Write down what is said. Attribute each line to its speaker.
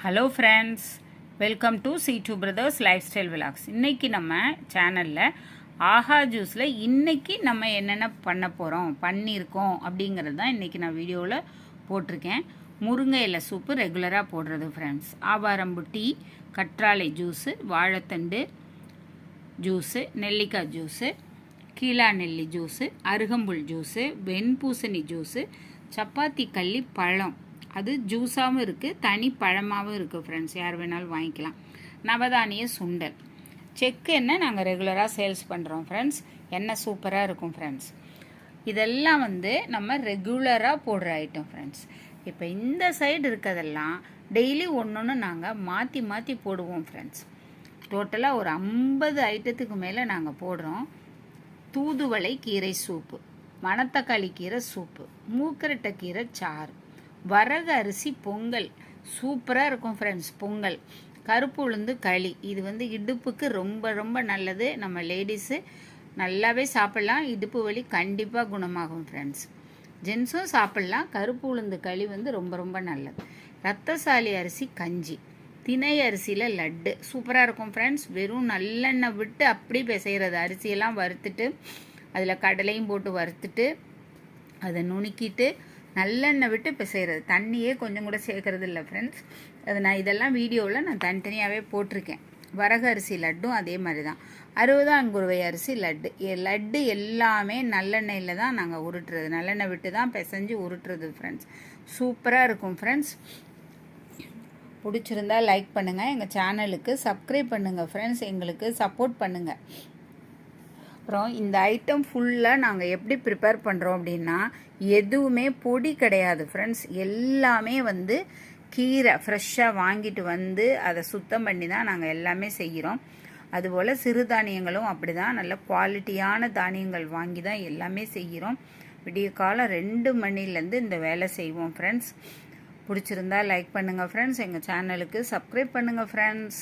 Speaker 1: Hello friends, welcome to C2 brothers life style vlogs. இன்றைக்கி நம்ம சேனலில் ஆஹா ஜூஸில் இன்றைக்கி நம்ம என்னென்ன பண்ணியிருக்கோம் அப்படிங்கிறது தான் இன்றைக்கி நான் வீடியோவில் போட்டிருக்கேன். முருங்கை இலை சூப்பு ரெகுலராக போடுறது ஃப்ரெண்ட்ஸ். ஆவாரம்பு டீ, கற்றாழை ஜூஸு, வாழைத்தண்டு ஜூஸு, நெல்லிக்காய் ஜூஸு, கீழா நெல்லி ஜூஸு, அருகம்புல் ஜூஸு, வெண்பூசணி ஜூஸு, சப்பாத்தி கள்ளி பழம், அது ஜூஸாகவும் இருக்குது, தனி பழமாகவும் இருக்குது ஃப்ரெண்ட்ஸ். யார் வேணாலும் வாங்கிக்கலாம். நவதானிய சுண்டல், செக்கு எண்ணெய் நாங்கள் ரெகுலராக சேல்ஸ் பண்ணுறோம் ஃப்ரெண்ட்ஸ். எண்ணெய் சூப்பராக இருக்கும் ஃப்ரெண்ட்ஸ். இதெல்லாம் நம்ம ரெகுலராக போடுற ஐட்டம் ஃப்ரெண்ட்ஸ். இப்போ இந்த சைடு இருக்கிறதெல்லாம் டெய்லி ஒன்று நாங்கள் மாற்றி மாற்றி போடுவோம் ஃப்ரெண்ட்ஸ். டோட்டலாக ஒரு 50 ஐட்டத்துக்கு மேலே நாங்கள் போடுறோம். தூதுவளை கீரை சூப்பு, மணத்தக்காளி கீரை சூப்பு, மூக்கரட்டை கீரை சாறு, வரகு அரிசி பொங்கல் சூப்பராக இருக்கும் ஃப்ரெண்ட்ஸ். பொங்கல், கருப்பு உளுந்து களி, இது இடுப்புக்கு ரொம்ப ரொம்ப நல்லது. நம்ம லேடிஸு நல்லாவே சாப்பிட்லாம். இடுப்பு வலி கண்டிப்பாக குணமாகும் ஃப்ரெண்ட்ஸ். ஜென்ஸும் சாப்பிட்லாம். கருப்பு உளுந்து களி ரொம்ப ரொம்ப நல்லது. ரத்தசாலி அரிசி கஞ்சி, திணை அரிசியில் லட்டு சூப்பராக இருக்கும் ஃப்ரெண்ட்ஸ். வெறும் நல்லெண்ணெய் விட்டு அப்படி பிசைகிறது. அரிசியெல்லாம் வறுத்துட்டு அதில் கடலையும் போட்டு வறுத்துட்டு அதை நுணுக்கிட்டு நல்லெண்ணெய் விட்டு பிசைகிறது. தண்ணியே கொஞ்சம் கூட சேர்க்கறது இல்லை ஃப்ரெண்ட்ஸ். அது நான் இதெல்லாம் வீடியோவில் நான் தனித்தனியாகவே போட்டிருக்கேன். வரகு அரிசி லட்டும் அதே மாதிரி தான். 60 அரிசி லட்டு. லட்டு எல்லாமே நல்லெண்ணெயில் தான் நாங்கள் உருட்டுறது. நல்லெண்ணெய் விட்டு தான் பிசைஞ்சு உருட்டுறது ஃப்ரெண்ட்ஸ். சூப்பராக இருக்கும் ஃப்ரெண்ட்ஸ். பிடிச்சிருந்தா லைக் பண்ணுங்கள். எங்கள் சேனலுக்கு சப்ஸ்கிரைப் பண்ணுங்கள் ஃப்ரெண்ட்ஸ். எங்களுக்கு சப்போர்ட் பண்ணுங்கள். அப்புறம் இந்த ஐட்டம் ஃபுல்லாக நாங்கள் எப்படி ப்ரிப்பேர் பண்ணுறோம் அப்படின்னா, எதுவுமே பொடி கிடையாது ஃப்ரெண்ட்ஸ். எல்லாமே கீரை ஃப்ரெஷ்ஷாக வாங்கிட்டு அதை சுத்தம் பண்ணி தான் நாங்கள் எல்லாமே செய்கிறோம். அதுபோல் சிறுதானியங்களும் அப்படி தான், நல்ல குவாலிட்டியான தானியங்கள் வாங்கி தான் எல்லாமே செய்கிறோம். விடிய காலம் 2 மணிலேருந்து இந்த வேலை செய்வோம் ஃப்ரெண்ட்ஸ். பிடிச்சிருந்தா லைக் பண்ணுங்கள் ஃப்ரெண்ட்ஸ். எங்கள் சேனலுக்கு சப்ஸ்கிரைப் பண்ணுங்கள் ஃப்ரெண்ட்ஸ்.